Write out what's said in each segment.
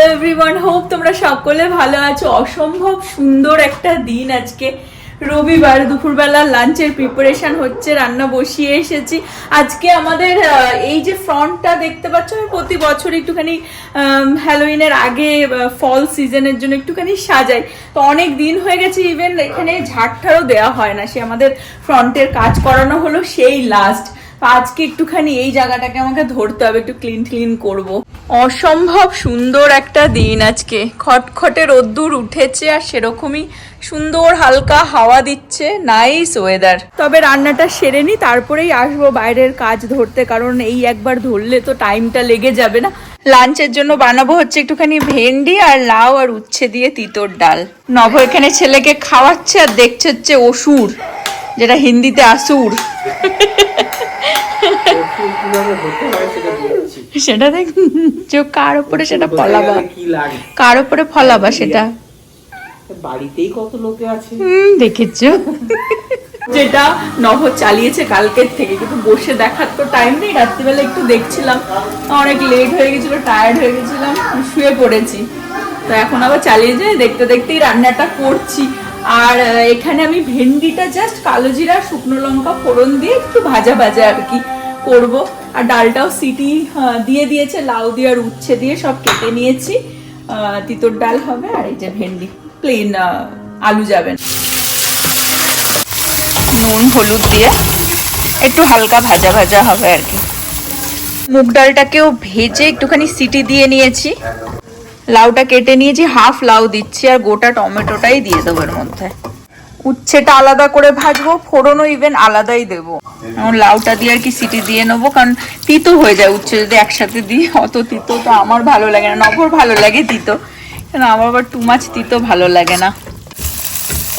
Hello everyone, hope তোমরা সকলে ভালো আছো। অসম্ভব সুন্দর একটা দিন আজকে, রবিবার। দুপুরবেলা লাঞ্চের প্রিপারেশন হচ্ছে, রান্না বসিয়ে এসেছি। আজকে আমাদের এই যে ফ্রন্টটা দেখতে পাচ্ছ, আমি প্রতি বছর একটুখানি হ্যালোউইনের আগে ফল সিজনের জন্য একটুখানি সাজাই। তো অনেক দিন হয়ে গেছে, ইভেন এখানে ঝাড়টারও দেওয়া হয় না। সে আমাদের ফ্রন্টের কাজ করানো হলো সেই লাস্ট। আজকে একটুখানি এই জায়গাটাকে আমাকে ধরতে হবে, একটু ক্লিন করব। অসম্ভব সুন্দর একটা দিন আজকে, খটখটে রোদ্দুর উঠেছে আর সেরকমই সুন্দর হালকা হাওয়া দিচ্ছে, নাইস ওয়েদার। তবে রান্নাটা সেরে নি, তারপরেই আসবো বাইরের কাজ ধরতে, কারণ এই একবার ধরলে তো টাইমটা লেগে যাবে না। লাঞ্চের জন্য বানাবো হচ্ছে একটুখানি ভেন্ডি আর লাউ আর উচ্ছে দিয়ে তিতর ডাল। নভ এখানে ছেলেকে খাওয়াচ্ছে আর দেখছে হচ্ছে অসুর, যেটা হিন্দিতে আসুর। সেটা দেখ, কার উপরে সেটা ফলাবা, কার উপরে ফলাবা সেটা বাড়িতেই কত লোকে আছে দেখেছো। যেটা নভ চালিয়েছে কালকের থেকে, কিন্তু বসে দেখার তো টাইম নেই। রাত্রিবেলা একটু দেখছিলাম, অনেক লেট হয়ে গেছিল, টায়ার্ড হয়ে গেছিলাম, শুয়ে পড়েছি। তো এখন আবার চালিয়ে যাই, দেখতে দেখতেই রান্নাটা করছি। আর এখানে আমি ভেন্ডিটা জাস্ট কালো জিরা শুকনো লঙ্কা ফোড়ন দিয়ে একটু ভাজা ভাজা আর কি করবো। আর ডালটাও সিটি দিয়ে দিয়েছে, লাউ দিয়ে আর উচ্ছে দিয়ে সব কেটে নিয়েছি। তিতর ডাল হবে, আর এই যে ভেন্ডি প্লেন আলু যাবেন। নুন হলুদ দিয়ে একটু হালকা ভাজা ভাজা হবে আর কি। মুগ ডালটাকেও ভেজে একটুখানি সিটি দিয়ে নিয়েছি। লাউটা কেটে নিয়েছি, হাফ লাউ দিচ্ছি, আর গোটা টমেটোটাই দিয়ে দেবো এর মধ্যে। উচ্ছেটা আলাদা করে ভাজবো, ফোড়নও ইভেন আলাদাই দেবো। লাউটা দিয়ে আর কি সিটি দিয়ে নেবো, কারণ তিতো হয়ে যায় উচ্ছে যদি একসাথে দিই। অত তিতো তো আমার ভালো লাগে না, নভর ভালো লাগে তিতো, কিন্তু আমার আবার টু মাছ তিতো ভালো লাগে না।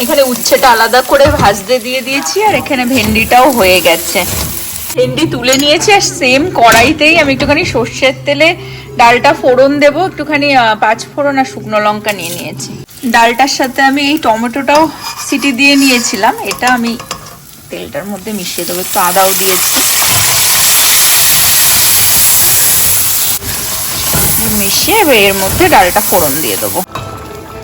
এখানে উচ্ছেটা আলাদা করে ভাজতে দিয়ে দিয়েছি, আর এখানে ভেন্ডিটাও হয়ে গেছে। ভেন্ডি তুলে নিয়েছি, আর সেম কড়াইতেই আমি একটুখানি সর্ষের তেলে ডালটা ফোড়ন দেবো, একটুখানি পাঁচ ফোড়ন আর শুকনো লঙ্কা নিয়ে নিয়েছি। ডালটার সাথে আমি এই টমেটোটাও সিটি দিয়ে নিয়েছিলাম, এটা আমি তেলটার মধ্যে মিশিয়ে দেবো। একটু আদাও দিয়েছি, মিশিয়ে এর মধ্যে ডালটা ফোড়ন দিয়ে দেবো।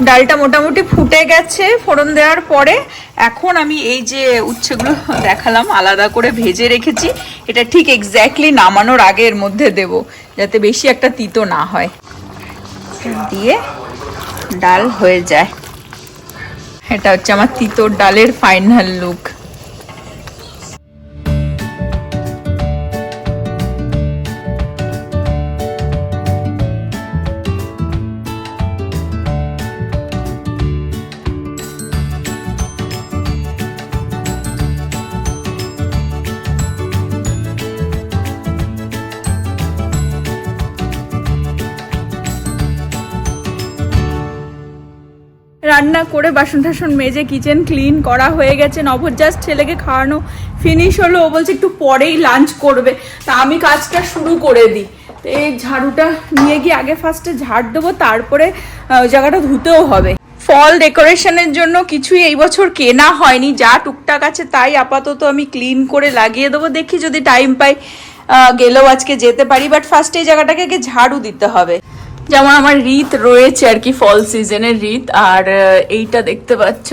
ডালটা মোটামুটি ফুটে গেছে ফোড়ন দেওয়ার পরে। এখন আমি এই যে উচ্ছেগুলো দেখালাম আলাদা করে ভেজে রেখেছি, এটা ঠিক এক্স্যাক্টলি নামানোর আগে এর মধ্যে দেব, যাতে বেশি একটা তিতো না হয়। দিয়ে ডাল হয়ে যায়। এটা হচ্ছে আমার তিতোর ডালের ফাইনাল লুক। রান্না করে বাসন টাসন মেজে কিচেন ক্লিন করা হয়ে গেছে। নভ জাস্ট ছেলেকে খাওয়ানো ফিনিশ হলো, ও বলছে একটু পরেই লাঞ্চ করবে। তা আমি কাজটা শুরু করে দিই। তো এই ঝাড়ুটা নিয়ে গিয়ে আগে ফার্স্টে ঝাড় দেবো, তারপরে ওই জায়গাটা ধুতেও হবে। ফল ডেকোরেশনের জন্য কিছুই এই বছর কেনা হয়নি, যা টুকটাক আছে তাই আপাতত আমি ক্লিন করে লাগিয়ে দেবো। দেখি যদি টাইম পাই গেলেও আজকে যেতে পারি, বাট ফার্স্ট এই জায়গাটাকে আগে ঝাড়ু দিতে হবে। যেমন আমার রিত রয়েছে আর কি, ফল সিজনের রিত। আর এইটা দেখতে পাচ্ছ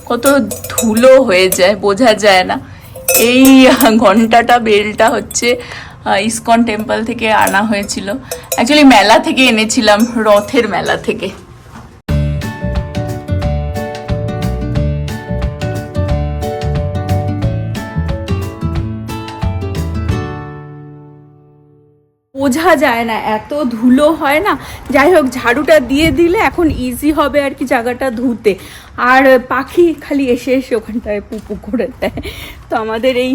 কত ধুলো হয়ে যায়, বোঝা যায় না। এই ঘন্টাটা বেলটা হচ্ছে ইসকন টেম্পল থেকে আনা হয়েছিল, অ্যাকচুয়ালি মেলা থেকে এনেছিলাম, রথের মেলা থেকে। বোঝা যায় না, এত ধুলো হয় না। যাই হোক, ঝাড়ুটা দিয়ে দিলে এখন ইজি হবে আর কি জায়গাটা ধুতে। আর পাখি খালি এসে এসে ওখানটায় পুপু করে দেয়। তো আমাদের এই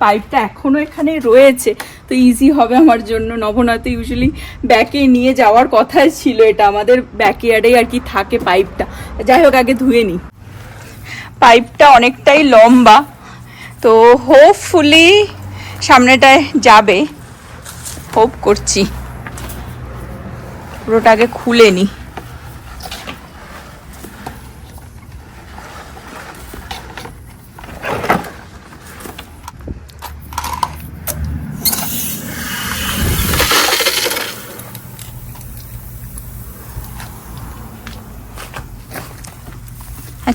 পাইপটা এখনও এখানে রয়েছে, তো ইজি হবে আমার জন্য। নবনাথ ইউজুয়ালি ব্যাকে নিয়ে যাওয়ার কথাই ছিল, এটা আমাদের ব্যাকইয়ার্ডেই আর কি থাকে পাইপটা। যাই হোক, আগে ধুয়ে নিই। পাইপটা অনেকটাই লম্বা, তো হোপফুলি সামনেটায় যাবে, হোপ করছি। পুরোটা আগে খুলে নি।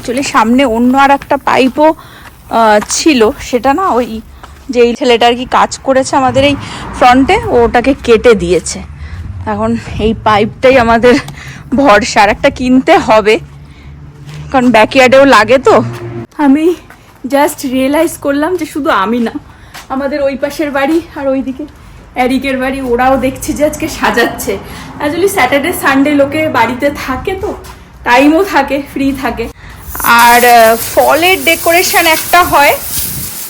অ্যাকচুয়ালি সামনে অন্য আর একটা পাইপও ছিল, সেটা না ওই যে এই ছেলেটা আর কি কাজ করেছে আমাদের এই ফ্রন্টে, ওটাকে কেটে দিয়েছে। এখন এই পাইপটাই আমাদের ভরসা, আর একটা কিনতে হবে কারণ ব্যাকইয়ার্ডেও লাগে। তো আমি জাস্ট রিয়েলাইজ করলাম যে শুধু আমি না, আমাদের ওই পাশের বাড়ি আর ওইদিকে এরিকের বাড়ি, ওরাও দেখছি যে আজকে সাজাচ্ছে। অ্যাকচুয়ালি স্যাটারডে সানডে লোকে বাড়িতে থাকে, তো টাইমও থাকে, ফ্রি থাকে। আর ফলের ডেকোরেশন একটা হয়,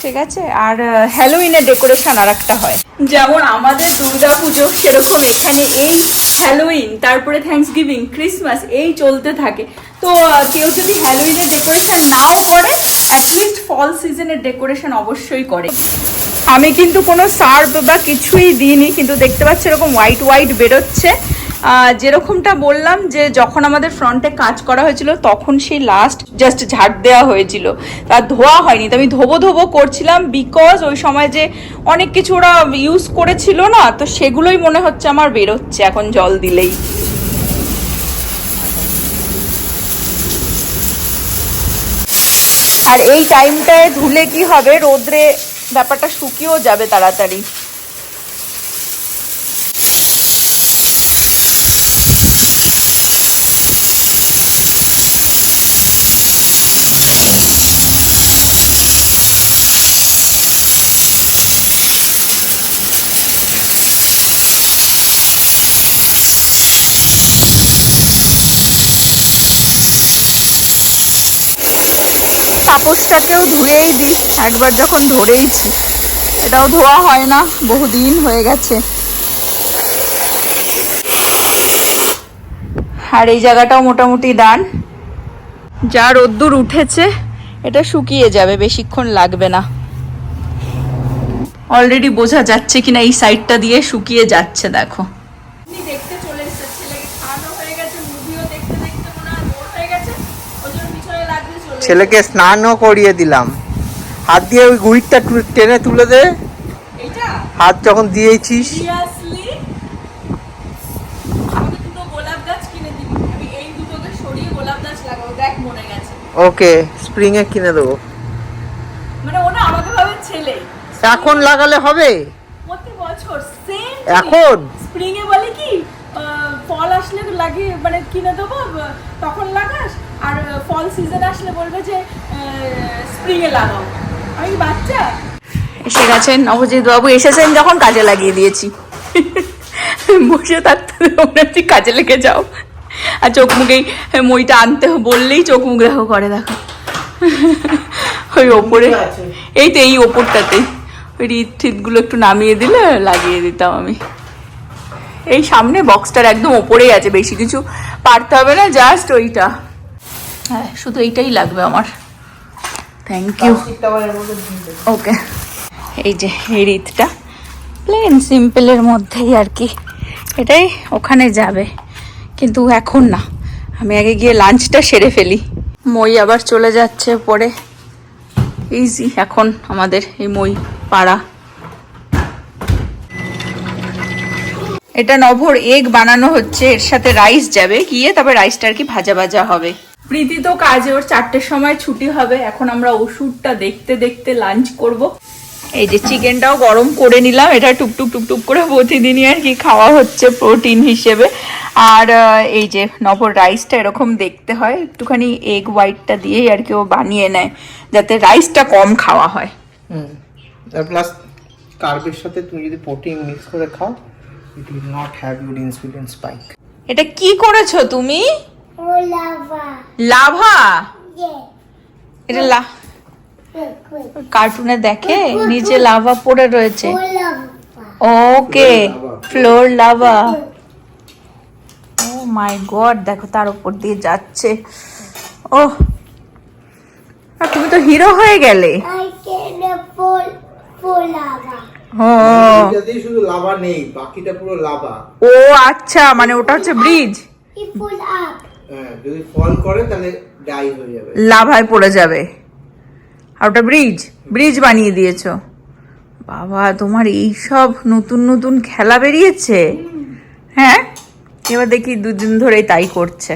ঠিক আছে, আর হ্যালোউইনের ডেকোরেশন আর একটা হয়। যেমন আমাদের দুর্গাপুজো, সেরকম এখানে এই হ্যালোউইন, তারপরে থ্যাঙ্কসগিভিং, ক্রিসমাস এই চলতে থাকে। তো কেউ যদি হ্যালোউইনের ডেকোরেশন নাও করে, অ্যাটলিস্ট ফল সিজনের ডেকোরেশন অবশ্যই করে। আমি কিন্তু কোনো সার্ভ বা কিছুই দিইনি, কিন্তু দেখতে পাচ্ছি এরকম হোয়াইট হোয়াইট বেরোচ্ছে। যেরকমটা বললাম যে যখন আমাদের ফ্রন্টে কাজ করা হয়েছিল তখন সেই লাস্ট জাস্ট ঝাড় দেওয়া হয়েছিল, তা ধোয়া হয়নি। তো আমি ধোবো করছিলাম, বিকজ ওই সময় যে অনেক কিছু ওরা ইউজ করেছিল না, তো সেগুলোই মনে হচ্ছে আমার বেরোচ্ছে এখন জল দিলেই। আর এই টাইমটায় ধুলে কি হবে, রোদ্রে ব্যাপারটা শুকিয়েও যাবে তাড়াতাড়ি। তাপসটাকেও ধুয়েই দিই একবার যখন ধরেইছি, এটাও ধোয়া হয় না, বহুদিন হয়ে গেছে। আর এই জায়গাটাও মোটামুটি ডান, যা রোদ্দুর উঠেছে এটা শুকিয়ে যাবে, বেশিক্ষণ লাগবে না। অলরেডি বোঝা যাচ্ছে কিনা এই সাইডটা দিয়ে শুকিয়ে যাচ্ছে, দেখো। দেখতে চলে এসেছে, ছেলেকে খাওয়ানো হয়ে গেছে, মুভিও দেখতে দেখতে মনে হয় বোর হয়ে গেছে, ওই জন্য পিছনে লাগলে চলে। ছেলেকে স্নানও করিয়ে দিলাম, হাত দিয়ে ওই গুইটটা টেনে তুলে দে। এইটা হাত যখন দিয়েছিস। সিরিয়াসলি আমি দুটো গোলাপ গাছ কিনে দিবি, আমি এই দুটোকে সরিয়ে গোলাপ গাছ লাগাবো, দেখ মনে গেছে। ওকে, স্প্রিং এ কিনে দেবো। মানে ওনা আমাকে ভাবে ছেলে, এখন লাগালে হবে? প্রতি বছর সেম এখন স্প্রিং এ বলে কি ফল আসলে লাগিয়ে মানে কিনে দেবো, তখন লাগাস, আর ফল সিজন আসলে বলবে যে স্প্রিং এ লাগাও। আমি বাচ্চা এসে গেছেন, নবজিৎ বাবু এসেছেন যখন কাজে লাগিয়ে দিয়েছি। বসে থাকতে মনে হচ্ছে কাজে লেগে যাও। আর চোখ মুখেই মইটা আনতে বললেই চোখ মুখ দেখো করে, দেখো ওই ওপরে, এই তো এই ওপরটাতে ওই রিট একটু নামিয়ে দিলে লাগিয়ে দিতাম আমি। এই সামনে বক্সটার একদম ওপরেই আছে, বেশি কিছু পারতে হবে না, জাস্ট ওইটা। হ্যাঁ, শুধু এইটাই লাগবে আমার। Thank you. ওকে, এই যে এই রিটটা প্লেন সিম্পলের মধ্যেই আর কি, এটাই ওখানে যাবে, কিন্তু এখন না, আমি আগে গিয়ে লাঞ্চটা সেরে ফেলি। মই আবার চলে যাচ্ছে পরে, ইজি এখন আমাদের এই মই পাড়া। এটা নভোর এগ বানানো হচ্ছে, এর সাথে রাইস যাবে গিয়ে, তবে রাইসটা আর কি ভাজা ভাজা হবে। প্রীতি তো কাজে, ওর 4টের সময় ছুটি হবে। এখন আমরা ওষুধটা দেখতে দেখতে লাঞ্চ করব। এই যে চিকেনটাও গরম করে নিলাম, এটা টুকটুক টুকটুক করে প্রতিদিনই আর কি খাওয়া হচ্ছে প্রোটিন হিসেবে। আর এই যে নভর রাইসটা এরকম দেখতে হয়, একটুখানি এগ হোয়াইটটা দিয়েই আর কি ও বানিয়ে নেয়, যাতে রাইসটা কম খাওয়া হয়। আর প্লাস কার্বের সাথে তুমি যদি প্রোটিন মিক্স করে খাও, it will not have your insulin spike. এটা কি করেছো তুমি? লাভা। লাভা? Yeah. এটা Look, look. কার্টুনে দেখে নিচে লাভা পড়ে রয়েছে। Lava. ওকে, ফ্লোর লাভা। ও মাই গড, দেখো তার উপর দিয়ে যাচ্ছে। ও, তুমি তো হিরো হয়ে গেলে। I can full lava. ও এটাতেই শুধু লাভা নেই, বাকিটা পুরো লাভা। ও আচ্ছা, মানে ওটা হচ্ছে ব্রিজ। It full up. হ্যাঁ, যদি ফল করে তাহলে ডাই হয়ে যাবে, লাভায় পড়ে যাবে। আর ওটা ব্রিজ, ব্রিজ বানিয়ে দিয়েছো। বাবা, তোমার এই সব নতুন নতুন খেলা বেরিয়েছে। হ্যাঁ, এবার দেখি দুদিন ধরেই তাই করছে।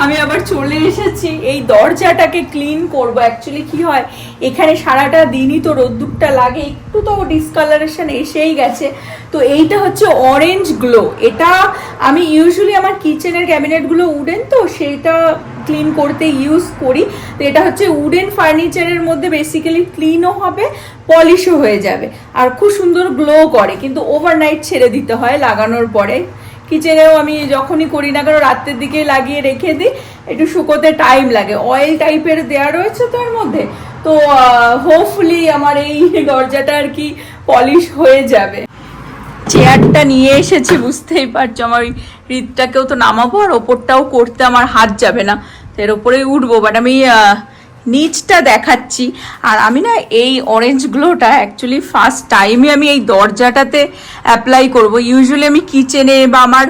আমি আবার চলে এসেছি এই দরজাটাকে ক্লিন করব। অ্যাকচুয়ালি কি হয়, এখানে সারাটা দিনই তো রোদ্দুরটা লাগে, একটু তো ডিসকালারেশন এসেই গেছে। তো এইটা হচ্ছে অরেঞ্জ গ্লো, এটা আমি ইউজুয়ালি আমার কিচেনের ক্যাবিনেটগুলো উডেন, তো সেইটা ক্লিন করতে ইউজ করি। তো এটা হচ্ছে উডেন ফার্নিচারের মধ্যে বেসিক্যালি ক্লিনও হবে, পলিশও হয়ে যাবে, আর খুব সুন্দর গ্লো করে, কিন্তু ওভারনাইট ছেড়ে দিতে হয় লাগানোর পরে। কিচেনেও আমি যখনই করি না কেন রাতের দিকে লাগিয়ে রেখে দিই, একটু শুকোতে টাইম লাগে, অয়েল টাইপের দেওয়া রয়েছে তো এর মধ্যে। তো হোপফুলি আমার এই দরজাটা আর কি পলিশ হয়ে যাবে। চেয়ারটা নিয়ে এসেছি, বুঝতেই পারছো আমার ওই হৃদটাকেও তো নামাবো, আর ওপরটাও করতে আমার হাত যাবে না, তো এর ওপরেই উঠবো। বাট আমি নিচটা দেখাচ্ছি। আর আমি না এই অরেঞ্জ গ্লোটা অ্যাকচুয়ালি ফার্স্ট টাইমে আমি এই দরজাটাতে অ্যাপ্লাই করব। ইউজুয়ালি আমি কিচেনে বা আমার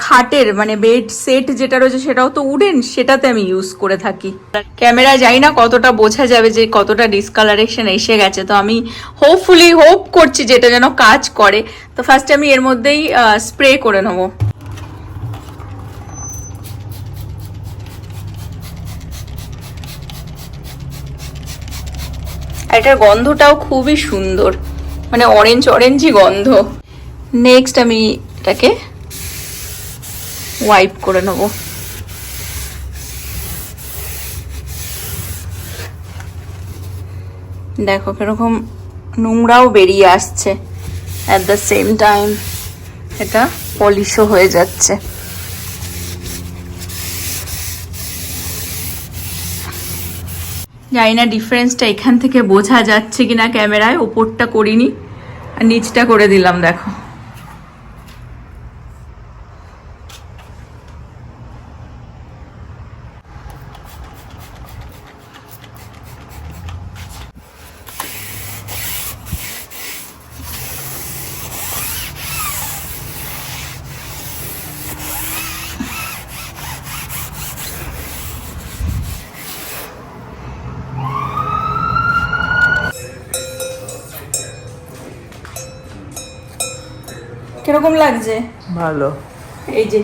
খাটের মানে বেড সেট যেটা রয়েছে সেটাও তো উডেন, সেটাতে আমি ইউজ করে থাকি। ক্যামেরা যাই না কতটা বোঝা যাবে যে কতটা ডিসকালারেশন এসে গেছে। তো আমি হোপফুলি হোপ করছি যেটা যেন কাজ করে। তো ফার্স্টে আমি এর মধ্যেই স্প্রে করে নেবো। আর এটার গন্ধটাও খুবই সুন্দর, মানে অরেঞ্জ অরেঞ্জই গন্ধ। নেক্সট আমি এটাকে ওয়াইপ করে নেব। দেখো কিরকম নোংরাও বেরিয়ে আসছে, অ্যাট দ্য সেম টাইম এটা পলিশও হয়ে যাচ্ছে। জানি না ডিফারেন্সটা এখান থেকে বোঝা যাচ্ছে কিনা ক্যামেরায়, ওপরটা করিনি আর নিচটা করে দিলাম। দেখো কিরকম লাগছে? ভালো। এই যে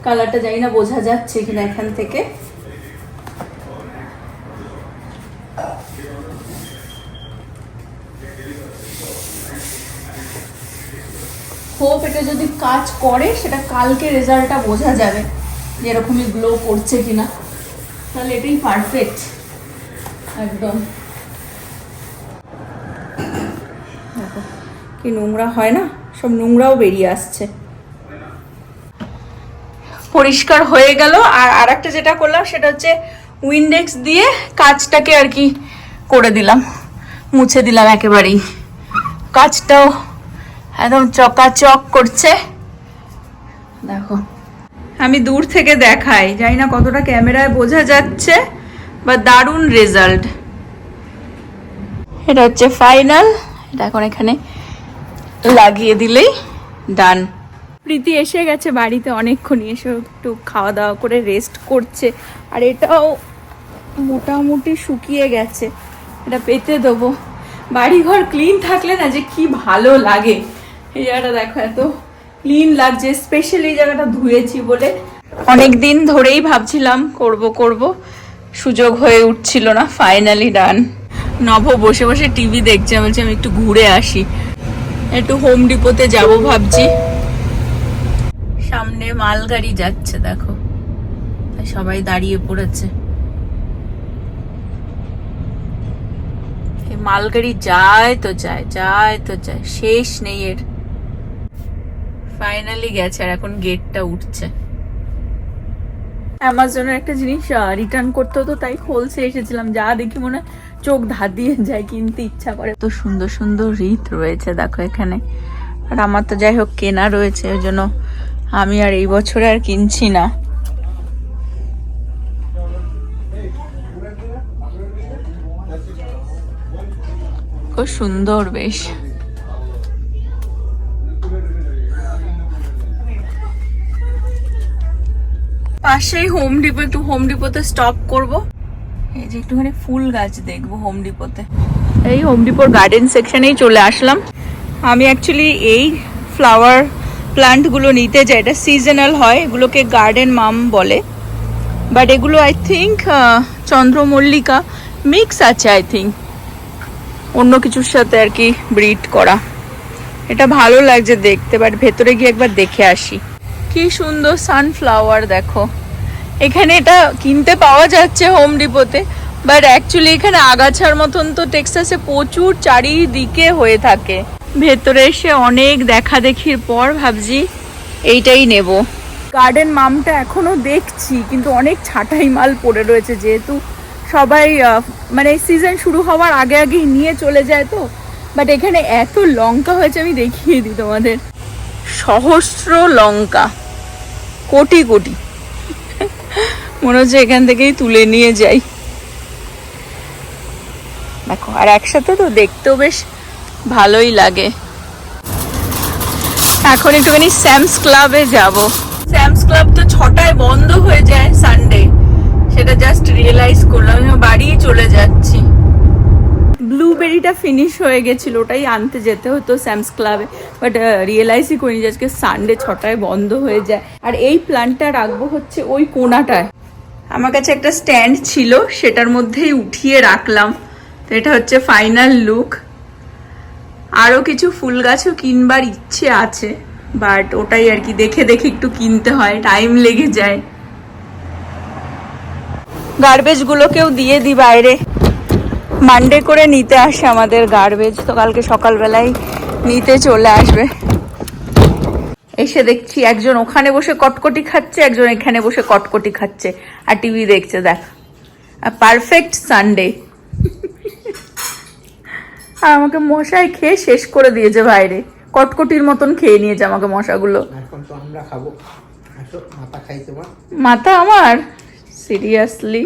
কালারটা জানি না বোঝা যাচ্ছে কিনা এখান থেকে। হোপ এটা যদি কাজ করে সেটা কালকে রেজাল্টটা বোঝা যাবে যে এরকমই গ্লো করছে কিনা, তাহলে এটাই পারফেক্ট একদম। দেখো কি নোংরা হয় না, সব নোংরাও বেরিয়ে আসছে। পরিষ্কার হয়ে গেল। আর আরেকটা যেটা করলাম সেটা হচ্ছে উইন্ডেক্স দিয়ে কাঁচটাকে আর কি করে দিলাম, মুছে দিলাম একেবারেই। কাঁচটাও একদম চকাচক করছে। দেখো আমি দূর থেকে দেখাই, জানি না কতটা ক্যামেরায় বোঝা যাচ্ছে, বা দারুণ রেজাল্ট। এটা হচ্ছে ফাইনাল, এটা এখন এখানে লাগিয়ে দিলেই ডান। প্রীতি এসে গেছে বাড়িতে অনেকক্ষণ, এসে একটু খাওয়া দাওয়া করে রেস্ট করছে। আর এটাও মোটামুটি শুকিয়ে গেছে, এটা পেতে দেবো। বাড়িঘর ক্লিন থাকলে না যে কি ভালো লাগে। এই জায়গাটা দেখো এত ক্লিন লাগছে, স্পেশালি এই জায়গাটা ধুয়েছি বলে। অনেক দিন ধরেই ভাবছিলাম করব করব, সুযোগ হয়ে উঠছিল না, ফাইনালি ডান। নভ বসে বসে টিভি দেখছে, বলছে আমি একটু ঘুরে আসি, একটু হোম ডিপোতে যাব ভাবছি। সামনে মালগাড়ি যাচ্ছে দেখো, তাই সবাই দাঁড়িয়ে পড়েছে। মালগাড়ি যায় তো যায়, যায় তো যায়, শেষ নেই এর। ফাইনালি গেছে, আর এখন গেটটা উঠছে। অ্যামাজনের একটা জিনিস রিটার্ন করতে হতো, তাই হোলসে এসেছিলাম। যা দেখি মনে হয় চোখ ধাঁধিয়ে যায়, কিনতে ইচ্ছা করে। তো সুন্দর সুন্দর রিত রয়েছে দেখো এখানে। আর আমার তো যাই হোক কেনা রয়েছে, ওই জন্য আমি আর এই বছরে আর কিনছি না। খুব সুন্দর বেশ। পাশেই হোম ডিপো, একটু হোম ডিপোতে স্টপ করব। এই যে একটুখানি ফুল গাছ দেখবো হোম ডিপোতে। এই হোম ডিপোর গার্ডেন সেকশনেই চলে আসলাম। আমি অ্যাকচুয়ালি এই ফ্লাওয়ার প্লান্টগুলো নিতে যাই, এটা সিজনাল হয়, এগুলোকে গার্ডেন মাম বলে। বাট এগুলো আই থিঙ্ক চন্দ্রমল্লিকা মিক্স আছে, আই থিঙ্ক অন্য কিছুর সাথে আর কি ব্রিড করা। এটা ভালো লাগছে দেখতে, বাট ভেতরে গিয়ে একবার দেখে আসি। কি সুন্দর সানফ্লাওয়ার দেখো। এখানে এটা কিনতে পাওয়া যাচ্ছে হোম ডিপোতে, বাট অ্যাকচুয়ালি এখানে আগাছার মতন তো টেক্সাসে প্রচুর চারিদিকে হয়ে থাকে। ভেতরে এসে অনেক দেখা দেখির পর ভাবছি এইটাই নেব। গার্ডেন মামটা এখনো দেখছি, কিন্তু অনেক ছাঁটাই মাল পড়ে রয়েছে, যেহেতু সবাই মানে সিজন শুরু হওয়ার আগে আগেই নিয়ে চলে যায় তো। বাট এখানে এত লঙ্কা হয়েছে, আমি দেখিয়ে দিই তোমাদের, সহস্র লঙ্কা, কোটি কোটি। মনে হচ্ছে এখান থেকেই তুলে নিয়ে যাই। দেখো, আর একসাথে তো দেখতেও বেশ ভালোই লাগে। এখন একটুখানি স্যামস ক্লাবে যাব। স্যামস ক্লাব তো 6টায় বন্ধ হয়ে যায় সানডে, সেটা জাস্ট রিয়েলাইজ করলাম। আমি বাড়ি চলে যাচ্ছি। ব্লুবেরিটা ফিনিশ হয়ে গেছিল, ওটাই আনতে যেতে হতো স্যামস ক্লাবে, বাট রিয়েলাইজই করিনি যে আজকে সানডে 6টায় বন্ধ হয়ে যায়। আর এই প্ল্যান্টটা রাখবো হচ্ছে ওই কোণাটায়। আমার কাছে একটা স্ট্যান্ড ছিল, সেটার মধ্যেই উঠিয়ে রাখলাম। তো এটা হচ্ছে ফাইনাল লুক। আরও কিছু ফুল গাছও কিনবার ইচ্ছে আছে, বাট ওটাই আর কি দেখে দেখে একটু কিনতে হয়, টাইম লেগে যায়। গার্বেজগুলোকেও দিয়ে দিই বাইরে, মানডে করে নিতে আসে আমাদের গার্বেজ, তো কালকে সকালবেলায় নিতে চলে আসবে। এসে দেখছি একজন ওখানে বসে কটকটি খাচ্ছে, একজন এখানে বসে কটকটি খাচ্ছে আর টিভি দেখছে। দেখ, পারফেক্ট সানডে। আর আমাকে মশাই খেয়ে শেষ করে দিয়েছে বাইরে, কটকটির মতন খেয়ে নিয়েছে আমাকে মশাগুলো। এখন তো আমরা খাবো, আসো মাথা খাইতে মা। মাথা আমার সিরিয়াসলি।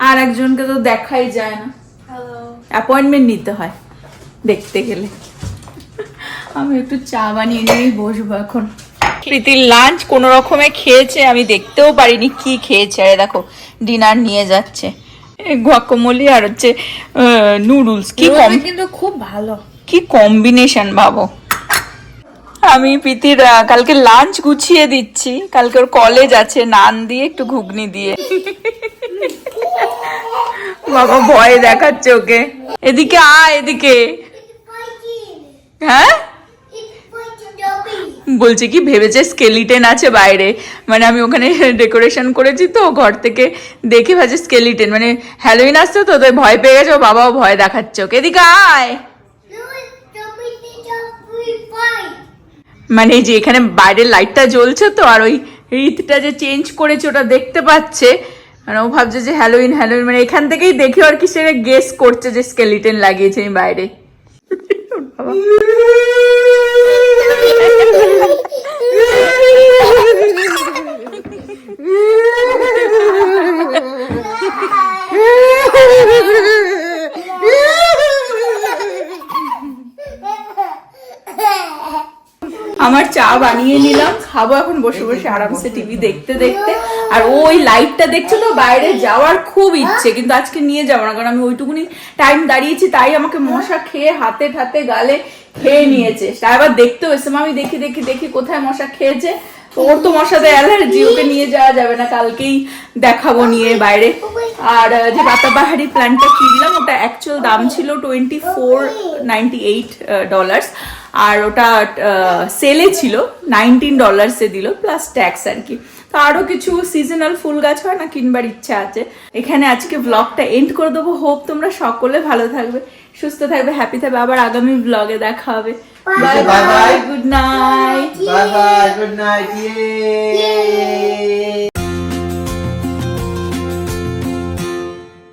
আর একজনকে তো দেখাই যায় না, অ্যাপয়েন্টমেন্ট নিতে হয় দেখতে গেলে। আমি একটু চা বানিয়ে নিয়েই বসবো এখন। প্রীতির লাঞ্চ কোনো রকমে খেয়েছে, আমি দেখতেও পারিনি কি খেয়েছে। আরে দেখো, ডিনার নিয়ে যাচ্ছে গুয়াকামোলি আর হচ্ছে নুডলস। কি কিন্তু খুব ভালো, কি কম্বিনেশন ভাবো। আমি প্রীতির কালকে লাঞ্চ গুছিয়ে দিচ্ছি, কালকে ওর কলেজ আছে, নান দিয়ে একটু ঘুগনি দিয়ে। বাবা ভয় দেখাচ্ছে ওকে। এদিকে আয়, এদিকে। হ্যাঁ, বলছে কি ভেবেছে স্কেলিটেন আছে বাইরে, মানে আমি ওখানে ডেকোরেশন করেছি তো ঘর থেকে দেখে ভাবছে স্কেলিটেন, মানে হ্যালোইন আসছে তো, তাই ভয় পেয়ে গেছে। ও বাবাও ভয় দেখাচ্ছে ওকে। এদিকে আয়। মানে এই যে এখানে বাইরের লাইটটা জ্বলছে তো, আর ওই রিতটা যে চেঞ্জ করেছে ওটা দেখতে পাচ্ছে, মানে ও ভাবছে যে হ্যালোইন হ্যালোইন, মানে এখান থেকেই দেখে আর কি সে গেস করছে যে স্কেলিটেন লাগিয়েছে আমি বাইরে। আমার চা বানিয়ে নিলাম, খাবো এখন বসে বসে আরামসে টিভি দেখতে দেখতে। আর ওই লাইটটা দেখছো তো, বাইরে যাওয়ার খুব ইচ্ছে, কিন্তু আজকে নিয়ে যাবো না, কারণ আমি ওইটুকুনি টাইম দাঁড়িয়েছি, তাই আমাকে মশা খেয়ে হাতে ঠাতে গালে খেয়ে নিয়েছে। তাই আবার দেখতেও এসে আমি দেখি দেখি দেখি কোথায় মশা খেয়েছে। ওর তো মশাতে অ্যালার্জি, ওকে নিয়ে যাওয়া যাবে না, কালকেই দেখাবো নিয়ে বাইরে। আর যে পাতাবাহারি প্ল্যান্টটা কিনলাম, ওটা অ্যাকচুয়াল দাম ছিল $24.98, আর ওটা সেলে ছিল $19 দিল প্লাস ট্যাক্স আর কি। তো আরো কিছু সিজনাল ফুল গাছ হয় না, কিনবার ইচ্ছা আছে। এখানে আজকে ব্লগটা এন্ড করে দেবো। হোপ তোমরা সকলে ভালো থাকবে, সুস্থ থাকবে, হ্যাপি থাকবে। আবার আগামী ব্লগে দেখা হবে। Bye bye, good night. Bye bye, good night.